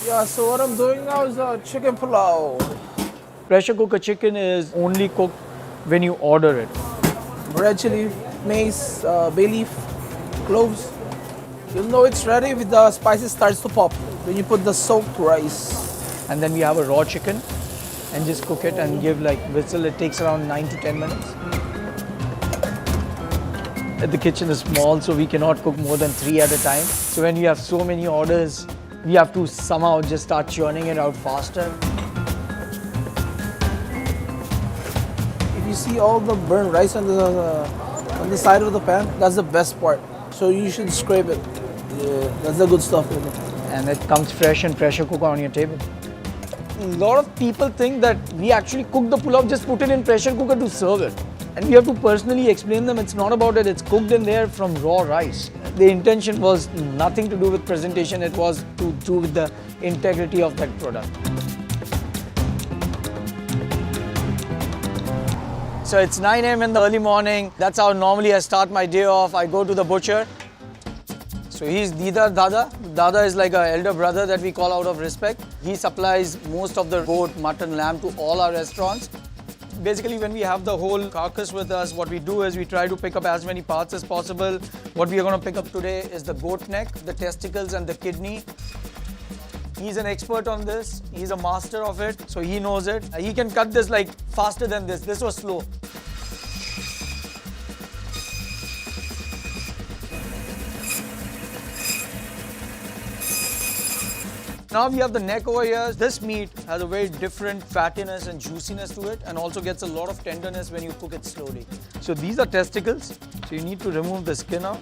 Yeah, so what I'm doing now is chicken pulao. Pressure cooker chicken is only cooked when you order it. Red chili, mace, bay leaf, cloves. You'll know it's ready if the spices starts to pop. Then you put the soaked rice. And then we have a raw chicken and just cook it and give like whistle. It takes around 9 to 10 minutes. The kitchen is small, so we cannot cook more than 3 at a time. So when we have so many orders, we have to somehow just start churning it out faster. If you see all the burnt rice on the side of the pan, that's the best part. So you should scrape it. Yeah, that's the good stuff. And it comes fresh and pressure cook on your table. A lot of people think that we actually cook the pulao, just put it in pressure cooker to serve it. And we have to personally explain them it's not about it, it's cooked in there from raw rice. The intention was nothing to do with presentation, it was to do with the integrity of that product. So it's 9 a.m. in the early morning. That's how normally I start my day off. I go to the butcher. So he's Didar Dada. Dada is like an elder brother that we call out of respect. He supplies most of the goat, mutton, lamb to all our restaurants. Basically, when we have the whole carcass with us, what we do is we try to pick up as many parts as possible. What we are going to pick up today is the goat neck, the testicles and the kidney. He's an expert on this. He's a master of it, so he knows it. He can cut this like faster than this. This was slow. Now we have the neck over here. This meat has a very different fattiness and juiciness to it and also gets a lot of tenderness when you cook it slowly. So these are testicles. So you need to remove the skin out.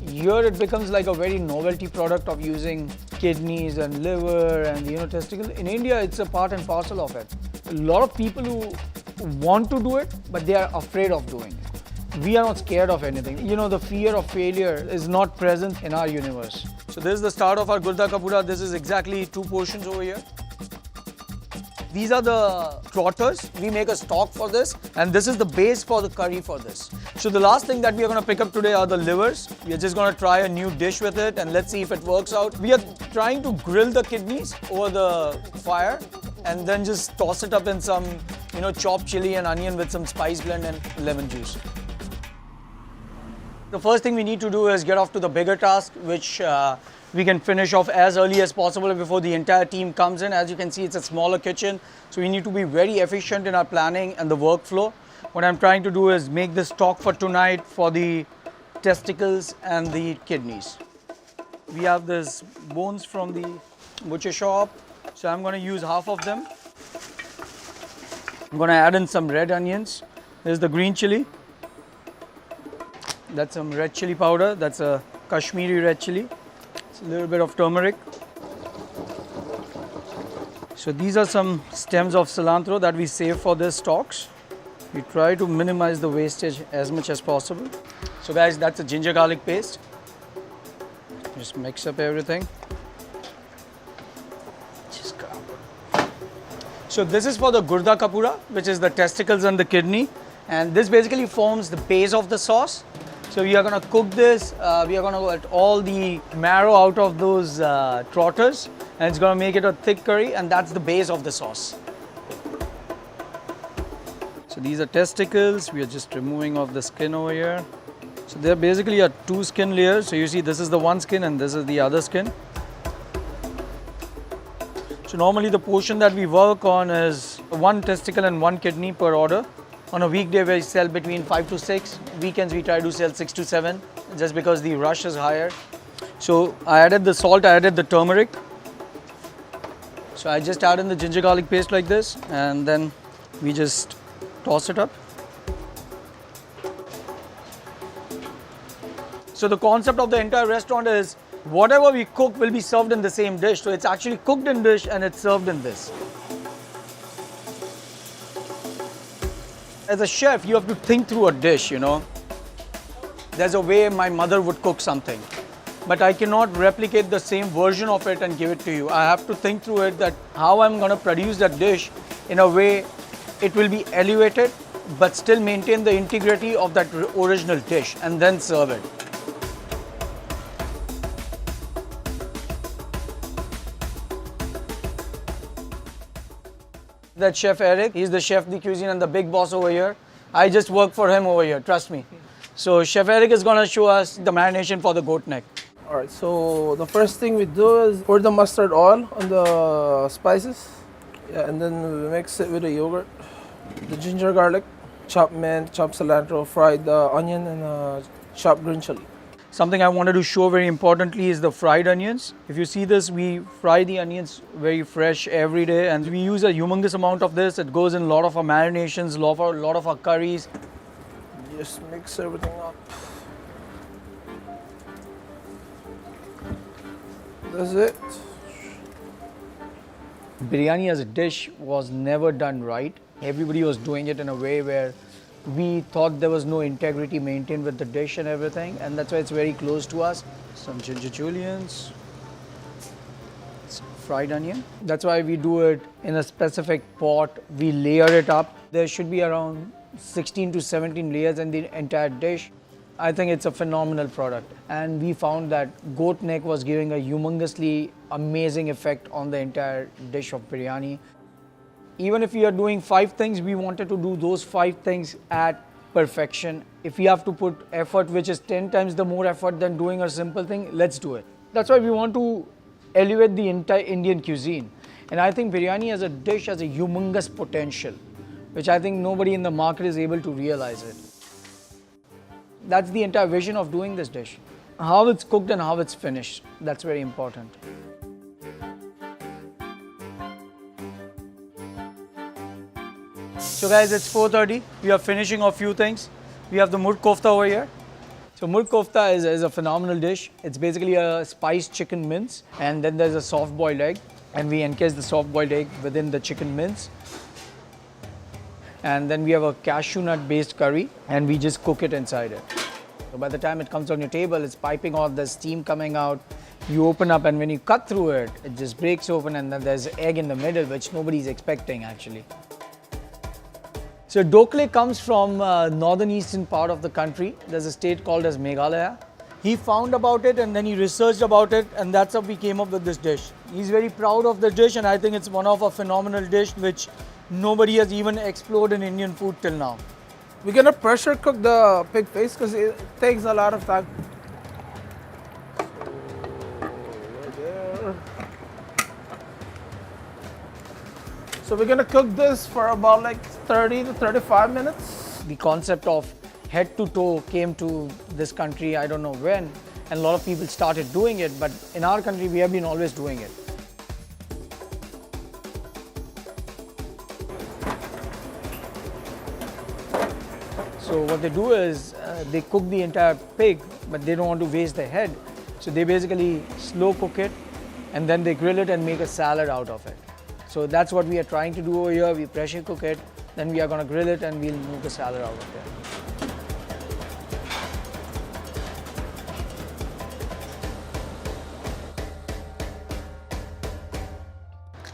Here it becomes like a very novelty product of using kidneys and liver and testicle. In India, it's a part and parcel of it. A lot of people who want to do it, but they are afraid of doing it. We are not scared of anything. The fear of failure is not present in our universe. So this is the start of our gurda kapoora. This is exactly 2 portions over here. These are the trotters. We make a stock for this, and this is the base for the curry for this. So the last thing that we are going to pick up today are the livers. We are just going to try a new dish with it, and let's see if it works out. We are trying to grill the kidneys over the fire, and then just toss it up in some, chopped chili and onion with some spice blend and lemon juice. The first thing we need to do is get off to the bigger task, which we can finish off as early as possible before the entire team comes in. As you can see, it's a smaller kitchen, so we need to be very efficient in our planning and the workflow. What I'm trying to do is make this stock for tonight for the testicles and the kidneys. We have this bones from the butcher shop, so I'm going to use half of them. I'm going to add in some red onions. There's the green chili. That's some red chili powder. That's a Kashmiri red chili. It's a little bit of turmeric. So these are some stems of cilantro that we save for these stocks. We try to minimize the wastage as much as possible. So guys, that's a ginger garlic paste. Just mix up everything. So this is for the gurda kapoora, which is the testicles and the kidney. And this basically forms the base of the sauce. So we are going to cook this, we are going to get all the marrow out of those trotters, and it's going to make it a thick curry, and that's the base of the sauce. So these are testicles, we are just removing off the skin over here. So there basically are 2 skin layers. So you see this is the one skin and this is the other skin. So normally the portion that we work on is 1 testicle and 1 kidney per order. On a weekday, we sell between 5 to 6. Weekends, we try to sell 6 to 7, just because the rush is higher. So I added the salt, I added the turmeric. So I just add in the ginger garlic paste like this, and then we just toss it up. So the concept of the entire restaurant is whatever we cook will be served in the same dish. So it's actually cooked in dish and it's served in this. As a chef, you have to think through a dish, There's a way my mother would cook something, but I cannot replicate the same version of it and give it to you. I have to think through it that how I'm going to produce that dish in a way it will be elevated, but still maintain the integrity of that original dish and then serve it. That Chef Eric, he's the chef de cuisine and the big boss over here. I just work for him over here, trust me. So Chef Eric is gonna show us the marination for the goat neck. Alright, so the first thing we do is pour the mustard oil on the spices. Yeah, and then we mix it with the yogurt, the ginger garlic, chopped mint, chopped cilantro, fried onion, and chopped green chili. Something I wanted to show very importantly is the fried onions. If you see this, we fry the onions very fresh every day, and we use a humongous amount of this. It goes in a lot of our marinations, a lot of our curries. Just mix everything up. That's it. Biryani as a dish was never done right. Everybody was doing it in a way where we thought there was no integrity maintained with the dish and everything, and that's why it's very close to us. Some ginger julienne, fried onion. That's why we do it in a specific pot. We layer it up. There should be around 16 to 17 layers in the entire dish. I think it's a phenomenal product, and we found that goat neck was giving a humongously amazing effect on the entire dish of biryani. Even if we are doing 5 things, we wanted to do those 5 things at perfection. If we have to put effort, which is 10 times the more effort than doing a simple thing, let's do it. That's why we want to elevate the entire Indian cuisine. And I think biryani as a dish has a humongous potential, which I think nobody in the market is able to realize it. That's the entire vision of doing this dish. How it's cooked and how it's finished, that's very important. So guys, it's 4:30. We are finishing off few things. We have the murg kofta over here. So murg kofta is a phenomenal dish. It's basically a spiced chicken mince, and then there's a soft boiled egg, and we encase the soft boiled egg within the chicken mince. And then we have a cashew nut based curry, and we just cook it inside it. So by the time it comes on your table, it's piping off, there's steam coming out. You open up, and when you cut through it, it just breaks open, and then there's egg in the middle, which nobody's expecting actually. So Dokle comes from northern eastern part of the country. There's a state called as Meghalaya. He found about it, and then he researched about it, and that's how we came up with this dish. He's very proud of the dish, and I think it's one of a phenomenal dish which nobody has even explored in Indian food till now. We're gonna pressure cook the pig face because it takes a lot of time. Right there. So we're gonna cook this for about like 30 to 35 minutes. The concept of head to toe came to this country, I don't know when, and a lot of people started doing it, but in our country we have been always doing it. So what they do is they cook the entire pig, but they don't want to waste the head. So they basically slow cook it, and then they grill it and make a salad out of it. So that's what we are trying to do over here. We pressure cook it, then we are going to grill it, and we'll make a salad out of it.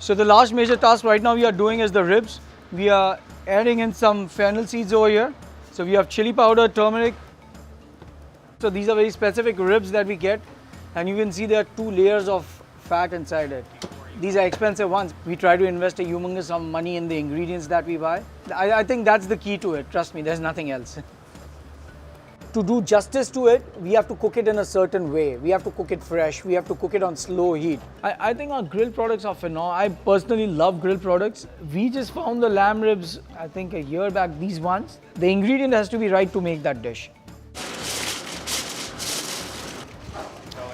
So the last major task right now we are doing is the ribs. We are adding in some fennel seeds over here. So we have chili powder, turmeric. So these are very specific ribs that we get, and you can see there are 2 layers of fat inside it. These are expensive ones. We try to invest a humongous sum of money in the ingredients that we buy. I think that's the key to it. Trust me, there's nothing else. To do justice to it, we have to cook it in a certain way. We have to cook it fresh. We have to cook it on slow heat. I think our grill products are phenomenal. I personally love grill products. We just found the lamb ribs, I think a year back, these ones. The ingredient has to be right to make that dish.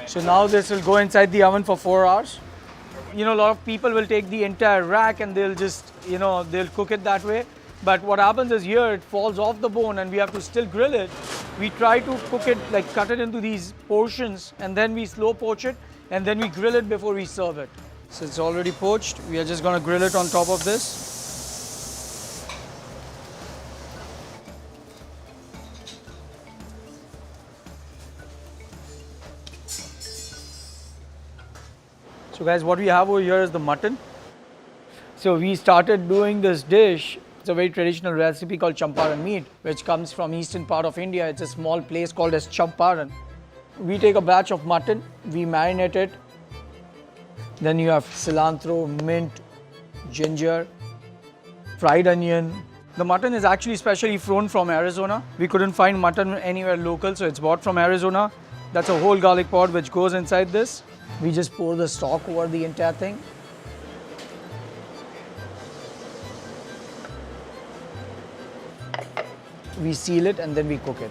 So now this will go inside the oven for 4 hours. You know, a lot of people will take the entire rack and they'll just, they'll cook it that way. But what happens is here, it falls off the bone and we have to still grill it. We try to cook it, like cut it into these portions, and then we slow poach it, and then we grill it before we serve it. So it's already poached. We are just going to grill it on top of this. So guys, what we have over here is the mutton. So we started doing this dish. It's a very traditional recipe called Champaran meat, which comes from eastern part of India. It's a small place called as Champaran. We take a batch of mutton, we marinate it. Then you have cilantro, mint, ginger, fried onion. The mutton is actually specially flown from Arizona. We couldn't find mutton anywhere local, so it's bought from Arizona. That's a whole garlic pod which goes inside this. We just pour the stock over the entire thing. We seal it and then we cook it.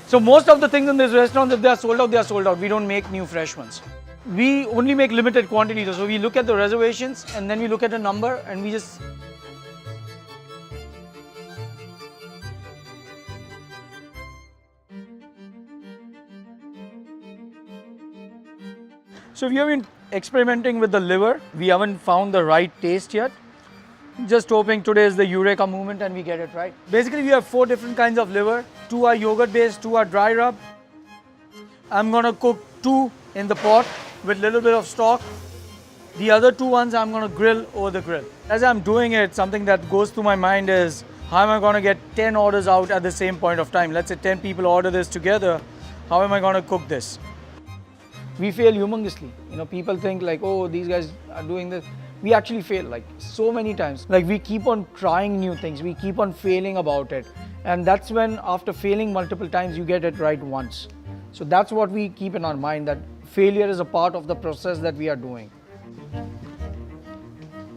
So most of the things in this restaurant, if they are sold out, they are sold out. We don't make new fresh ones. We only make limited quantities. So we look at the reservations and then we look at a number and we just... So we have been experimenting with the liver. We haven't found the right taste yet. Just hoping today is the Eureka moment and we get it right. Basically, we have 4 different kinds of liver. 2 are yogurt based, 2 are dry rub. I'm gonna cook 2 in the pot with little bit of stock. The other 2 ones I'm gonna grill over the grill. As I'm doing it, something that goes through my mind is, how am I gonna get 10 orders out at the same point of time? Let's say 10 people order this together. How am I gonna cook this? We fail humongously. You know, people think like, oh, these guys are doing this. We actually fail like so many times. Like we keep on trying new things. We keep on failing about it. And that's when after failing multiple times, you get it right once. So that's what we keep in our mind, that failure is a part of the process that we are doing.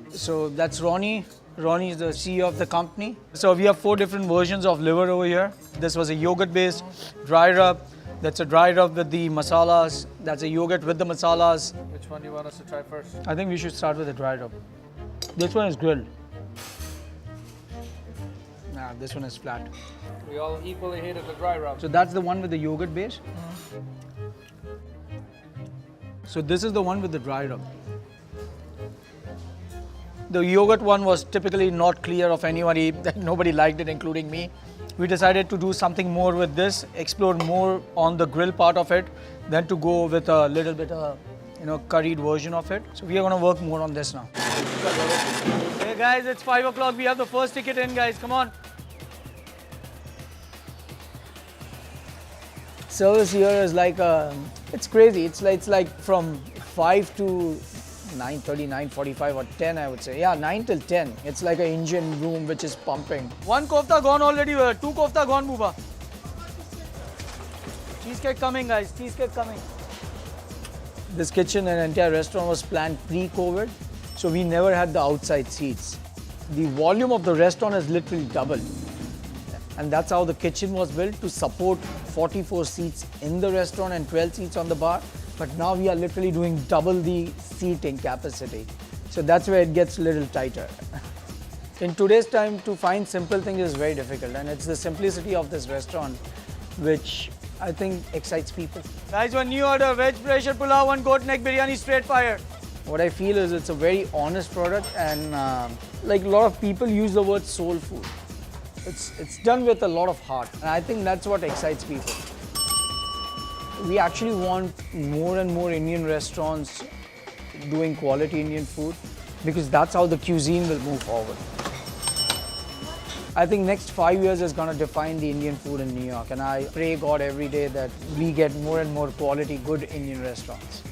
So that's Ronnie. Ronnie is the CEO of the company. So we have 4 different versions of liver over here. This was a yogurt based dry rub. That's a dry rub with the masalas. That's a yogurt with the masalas. Which one do you want us to try first? I think we should start with the dry rub. This one is grilled. Nah, this one is flat. We all equally hated the dry rub. So that's the one with the yogurt base. So this is the one with the dry rub. The yogurt one was typically not clear of anybody. Nobody liked it, including me. We decided to do something more with this, explore more on the grill part of it, than to go with a little bit of, curried version of it. So we are going to work more on this now. Hey guys, it's 5 o'clock. We have the first ticket in, guys. Come on. Service here is like, it's crazy. It's like from 5 to 9:30, 9:45 or 10, I would say. Yeah, 9 till 10. It's like an engine room which is pumping. 1 kofta gone already. 2 kofta gone, Buba. Cheesecake coming, guys. Cheesecake coming. This kitchen and entire restaurant was planned pre-COVID, so we never had the outside seats. The volume of the restaurant has literally doubled. And that's how the kitchen was built, to support 44 seats in the restaurant and 12 seats on the bar. But now we are literally doing double the seating capacity. So that's where it gets a little tighter. In today's time, to find simple things is very difficult. And it's the simplicity of this restaurant which I think excites people. Guys, one new order, veg pressure pulao, 1 goat neck biryani, straight fire. What I feel is it's a very honest product, and like a lot of people use the word soul food. It's done with a lot of heart, and I think that's what excites people. We actually want more and more Indian restaurants doing quality Indian food, because that's how the cuisine will move forward. I think next 5 years is going to define the Indian food in New York, and I pray God every day that we get more and more quality, good Indian restaurants.